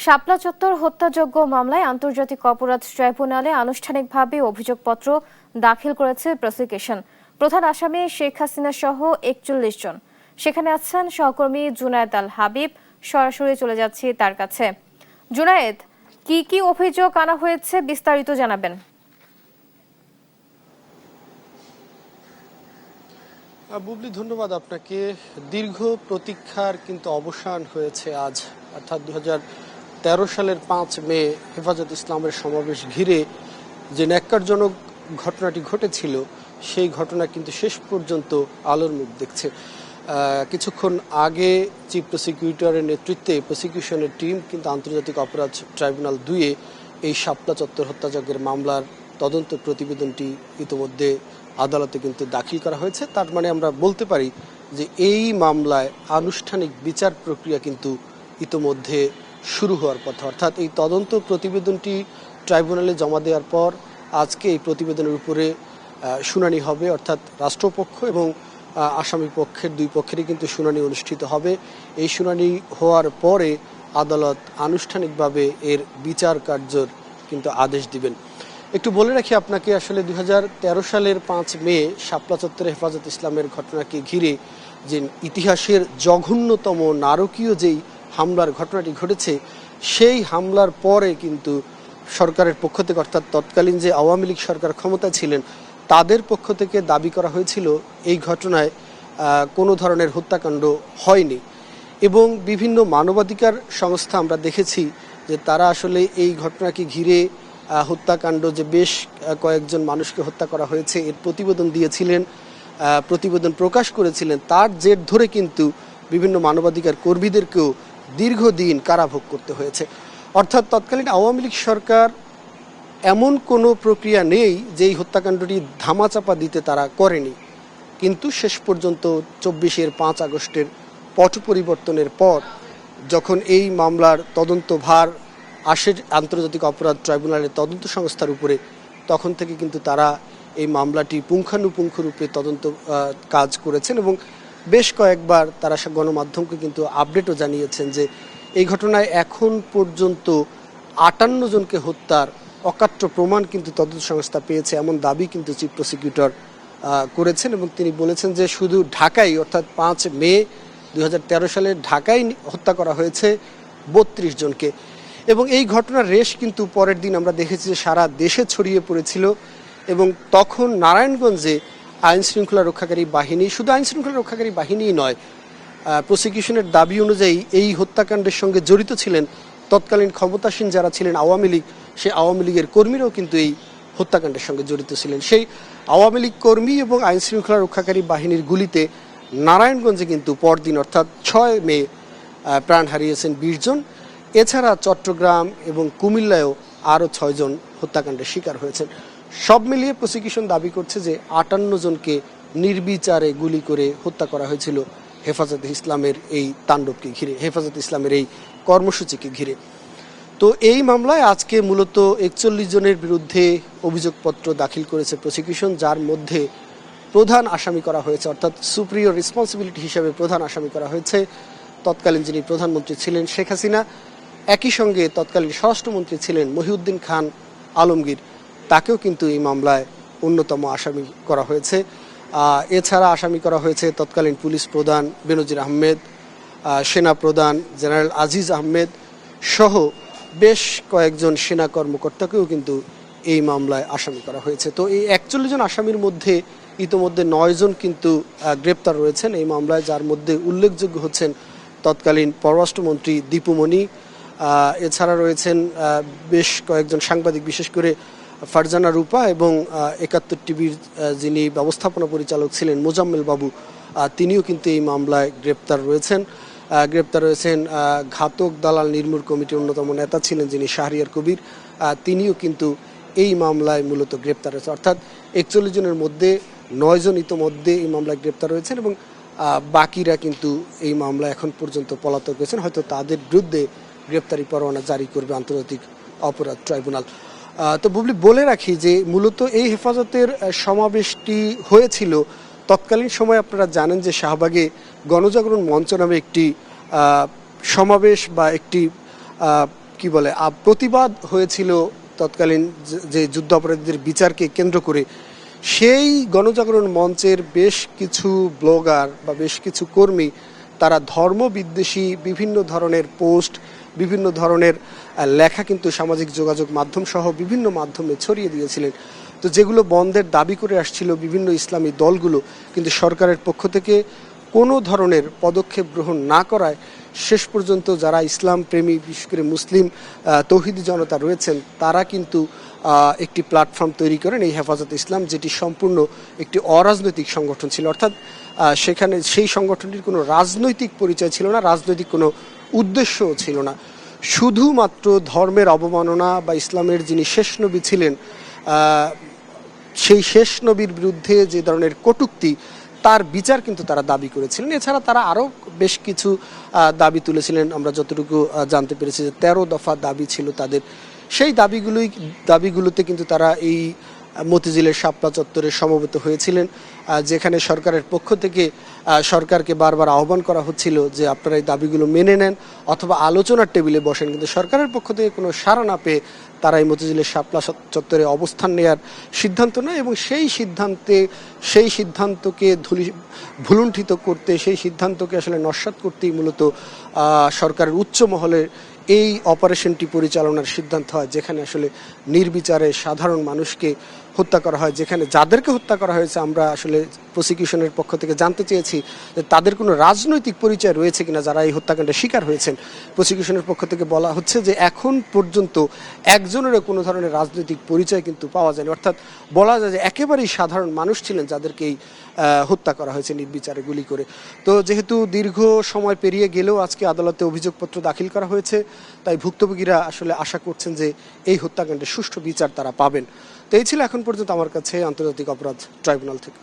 শাপলা চত্বর হত্যাযজ্ঞ মামলায় আন্তর্জাতিক অপরাধ ট্রাইব্যুনালে আনুষ্ঠানিকভাবে অভিযোগপত্র দাখিল করেছে প্রসিকিউশন। প্রধান আসামি শেখ হাসিনা সহ ৪১ জন। সেখানে আছেন সহকর্মী জুনায়েদ আল হাবিব। সরাসরি চলে যাচ্ছি তার কাছে। জুনায়েদ, কি কি অভিযোগ আনা হয়েছে বিস্তারিত জানাবেন। বুবলি, ধন্যবাদ আপনাকে। দীর্ঘ প্রতীক্ষার কিন্তু অবসান হয়েছে আজ, অর্থাৎ ২০১৩ সালের ৫ মে হেফাজত ইসলামের সমাবেশ ঘিরে যে ন্যাক্কারজনক ঘটনাটি ঘটেছিল, সেই ঘটনা কিন্তু শেষ পর্যন্ত আলোর মুখ দেখছে। কিছুক্ষণ আগে চিফ প্রসিকিউটরের নেতৃত্বে প্রসিকিউশনের টিম কিন্তু আন্তর্জাতিক অপরাধ ট্রাইব্যুনাল ২-এ এই শাপলা চত্বর হত্যাযজ্ঞের মামলার তদন্ত প্রতিবেদনটি ইতিমধ্যে আদালতে কিন্তু দাখিল করা হয়েছে। তার মানে আমরা বলতে পারি যে এই মামলায় আনুষ্ঠানিক বিচার প্রক্রিয়া কিন্তু ইতিমধ্যে শুরু হওয়ার কথা। অর্থাৎ এই তদন্ত প্রতিবেদনটি ট্রাইব্যুনালে জমা দেওয়ার পর আজকে এই প্রতিবেদনের উপরে শুনানি হবে, অর্থাৎ রাষ্ট্রপক্ষ এবং আসামি পক্ষের দুই পক্ষেরই কিন্তু শুনানি অনুষ্ঠিত হবে। এই শুনানি হওয়ার পরে আদালত আনুষ্ঠানিকভাবে এর বিচার কার্যর কিন্তু আদেশ দিবেন। একটু বলে রাখি আপনাকে, আসলে ২০১৩ সালের ৫ মে শাপলা চত্বরে হেফাজত ইসলামের ঘটনাকে ঘিরে যে ইতিহাসের জঘন্যতম নারকীয় যেই হামলার ঘটনাটি ঘটেছে, সেই হামলার পরে কিন্তু সরকারের পক্ষ থেকে, অর্থাৎ তৎকালীন যে আওয়ামী লীগ সরকার ক্ষমতায় ছিলেন, তাদের পক্ষ থেকে দাবি করা হয়েছিল এই ঘটনায় কোনো ধরনের হত্যাকাণ্ড হয়নি। এবং বিভিন্ন মানবাধিকার সংস্থা আমরা দেখেছি যে তারা আসলে এই ঘটনাকে ঘিরে হত্যাকাণ্ড যে বেশ কয়েকজন মানুষকে হত্যা করা হয়েছে এর প্রতিবেদন দিয়েছিলেন, প্রতিবেদন প্রকাশ করেছিলেন। তার জের ধরে কিন্তু বিভিন্ন মানবাধিকার কর্মীদেরকেও দীর্ঘদিন কারাভোগ করতে হয়েছে। অর্থাৎ তৎকালীন আওয়ামী লীগ সরকার এমন কোনো প্রক্রিয়া নেই যে এই হত্যাকাণ্ডটি ধামাচাপা দিতে তারা করেনি, কিন্তু শেষ পর্যন্ত ২৪-এর ৫ আগস্টের পট পরিবর্তনের পর যখন এই মামলার তদন্ত ভার আসে আন্তর্জাতিক অপরাধ ট্রাইব্যুনালের তদন্ত সংস্থার উপরে, তখন থেকে কিন্তু তারা এই মামলাটি পুঙ্খানুপুঙ্খ রূপে তদন্ত কাজ করেছেন এবং বেশ কয়েকবার তারা গণমাধ্যমকে কিন্তু আপডেটও জানিয়েছেন যে এই ঘটনায় এখন পর্যন্ত ৫৮ জনকে হত্যার অকাট্য প্রমাণ কিন্তু তদন্ত সংস্থা পেয়েছে, এমন দাবি কিন্তু চিফ প্রসিকিউটর করেছেন। এবং তিনি বলেছেন যে শুধু ঢাকায়, অর্থাৎ ৫ মে ২০১৩ সালে ঢাকায় হত্যা করা হয়েছে ৩২ জনকে। এবং এই ঘটনার রেশ কিন্তু পরের দিন আমরা দেখেছি যে সারা দেশে ছড়িয়ে পড়েছিল। এবং তখন নারায়ণগঞ্জে আইন শৃঙ্খলা রক্ষাকারী বাহিনী, শুধু আইন শৃঙ্খলা রক্ষাকারী বাহিনীই নয়, প্রসিকিউশনের দাবি অনুযায়ী এই হত্যাকাণ্ডের সঙ্গে জড়িত ছিলেন তৎকালীন ক্ষমতাসীন যারা ছিলেন আওয়ামী লীগ, সেই আওয়ামী লীগের কর্মীরাও কিন্তু এই হত্যাকাণ্ডের সঙ্গে জড়িত ছিলেন। সেই আওয়ামী লীগ কর্মী এবং আইন শৃঙ্খলা রক্ষাকারী বাহিনীর গুলিতে নারায়ণগঞ্জে কিন্তু পরদিন, অর্থাৎ ৬ মে প্রাণ হারিয়েছেন ২০ জন। এছাড়া চট্টগ্রাম এবং কুমিল্লায়ও আরও ৬ জন হত্যাকাণ্ডের শিকার হয়েছেন। সব মিলিয়ে প্রসিকিউশন দাবি করছে যে ৫৮ জনকে নির্বিচারে গুলি করে হত্যা করা হয়েছিল হেফাজত ইসলামের এই তাণ্ডবকে ঘিরে, হেফাজত ইসলামের এই কর্মসূচিকে ঘিরে। তো এই মামলায় আজকে মূলত ৪১ জনের বিরুদ্ধে অভিযোগপত্র দাখিল করেছে প্রসিকিউশন, যার মধ্যে প্রধান আসামি করা হয়েছে, অর্থাৎ সুপ্রিয়র রেসপন্সিবিলিটি হিসেবে প্রধান আসামি করা হয়েছে তৎকালীন যিনি প্রধানমন্ত্রী ছিলেন শেখ হাসিনা। একই সঙ্গে তৎকালীন স্বরাষ্ট্রমন্ত্রী ছিলেন মহিউদ্দিন খান আলমগীর, তাকেও কিন্তু এই মামলায় অন্যতম আসামি করা হয়েছে। এছাড়া আসামি করা হয়েছে তৎকালীন পুলিশ প্রধান বেনজির আহমেদ, সেনা প্রধান জেনারেল আজিজ আহমেদ সহ বেশ কয়েকজন সেনা কর্মকর্তাকেও কিন্তু এই মামলায় আসামি করা হয়েছে। তো এই ৪১ জন আসামির মধ্যে ইতোমধ্যে ৯ জন কিন্তু গ্রেপ্তার রয়েছেন এই মামলায়, যার মধ্যে উল্লেখযোগ্য হচ্ছেন তৎকালীন পররাষ্ট্রমন্ত্রী দীপু মনি। এছাড়া রয়েছেন বেশ কয়েকজন সাংবাদিক, বিশেষ করে ফারজানা রূপা এবং ৭১ টিভির যিনি ব্যবস্থাপনা পরিচালক ছিলেন মোজাম্মেল বাবু, তিনিও কিন্তু এই মামলায় গ্রেপ্তার রয়েছেন। ঘাতক দালাল নির্মূল কমিটির অন্যতম নেতা ছিলেন যিনি শাহরিয়ার কবির, তিনিও কিন্তু এই মামলায় মূলত গ্রেপ্তার হয়েছে। অর্থাৎ ৪১ জনের মধ্যে ৯ জন ইতোমধ্যে এই মামলায় গ্রেপ্তার রয়েছেন এবং বাকিরা কিন্তু এই মামলা এখন পর্যন্ত পলাতক রয়েছেন। হয়তো তাদের বিরুদ্ধে গ্রেপ্তারি পরোয়ানা জারি করবে আন্তর্জাতিক অপরাধ ট্রাইব্যুনাল। তো বুবলি, বলে রাখি যে মূলত এই হেফাজতের সমাবেশটি হয়েছিল তৎকালীন সময়। আপনারা জানেন যে শাহবাগে গণজাগরণ মঞ্চ নামে একটি সমাবেশ বা একটি কি বলে প্রতিবাদ হয়েছিল তৎকালীন যে যুদ্ধ অপরাধীদের বিচারকে কেন্দ্র করে, সেই গণজাগরণ মঞ্চের বেশ কিছু ব্লগার বা বেশ কিছু কর্মী তারা ধর্মবিদ্বেষী বিভিন্ন ধরনের পোস্ট, বিভিন্ন ধরনের লেখা কিন্তু সামাজিক যোগাযোগ মাধ্যম সহ বিভিন্ন মাধ্যমে ছড়িয়ে দিয়েছিলেন। তো যেগুলো বন্ধের দাবি করে আসছিল বিভিন্ন ইসলামী দলগুলো, কিন্তু সরকারের পক্ষ থেকে কোনো ধরনের পদক্ষেপ গ্রহণ না করায় শেষ পর্যন্ত যারা ইসলাম প্রেমী, বিশেষ করে মুসলিম তৌহিদি জনতা রয়েছেন, তারা কিন্তু একটি প্ল্যাটফর্ম তৈরি করেন এই হেফাজতে ইসলাম, যেটি সম্পূর্ণ একটি অরাজনৈতিক সংগঠন ছিল। অর্থাৎ সেখানে সেই সংগঠনটির কোনো রাজনৈতিক পরিচয় ছিল না, রাজনৈতিক কোনো উদ্দেশ্যও ছিল না। শুধুমাত্র ধর্মের অবমাননা বা ইসলামের যিনি শেষ নবী ছিলেন সেই শেষ নবীর বিরুদ্ধে যে ধরনের কটূক্তি, তার বিচার কিন্তু তারা দাবি করেছিলেন। এছাড়া তারা আরও বেশ কিছু দাবি তুলেছিলেন। আমরা যতটুকু জানতে পেরেছি যে 13 দফা দাবি ছিল তাদের। সেই দাবিগুলোতে কিন্তু তারা এই মতিঝিলের শাপলা চত্বরে সমবেত হয়েছিলেন, যেখানে সরকারের পক্ষ থেকে সরকারকে বারবার আহ্বান করা হচ্ছিল যে আপনারা এই দাবিগুলো মেনে নেন অথবা আলোচনার টেবিলে বসেন। কিন্তু সরকারের পক্ষ থেকে কোনো সাড়া না পেয়ে তারা এই মতিঝিলের শাপলা চত্বরে অবস্থান নেয়ার সিদ্ধান্ত নেয় এবং সেই সিদ্ধান্তকে ভুলুণ্ঠিত করতে, সেই সিদ্ধান্তকে আসলে নস্যাৎ করতেই মূলত সরকারের উচ্চ মহলের এই অপারেশনটি পরিচালনার সিদ্ধান্ত হয়, যেখানে আসলে নির্বিচারে সাধারণ মানুষকে হত্যা করা হয়। যেখানে যাদেরকে হত্যা করা হয়েছে আমরা আসলে প্রসিকিউশনের পক্ষ থেকে জানতে চেয়েছি যে তাদের কোনো রাজনৈতিক পরিচয় রয়েছে কিনা যারা এই হত্যাকাণ্ডের শিকার হয়েছেন। প্রসিকিউশনের পক্ষ থেকে বলা হচ্ছে যে এখন পর্যন্ত একজনেরও কোনো ধরনের রাজনৈতিক পরিচয় কিন্তু পাওয়া যায়নি। অর্থাৎ বলা যায় যে একেবারেই সাধারণ মানুষ ছিলেন যাদেরকে এই হত্যা করা হয়েছে নির্বিচারে গুলি করে। তো যেহেতু দীর্ঘ সময় পেরিয়ে গেলেও আজকে আদালতে অভিযোগপত্র দাখিল করা হয়েছে, তাই ভুক্তভোগীরা আসলে আশা করছেন যে এই হত্যাকাণ্ডের সুষ্ঠু বিচার তারা পাবেন। তো এই ছিল এখন পর্যন্ত আমার কাছে আন্তর্জাতিক অপরাধ ট্রাইব্যুনাল থেকে।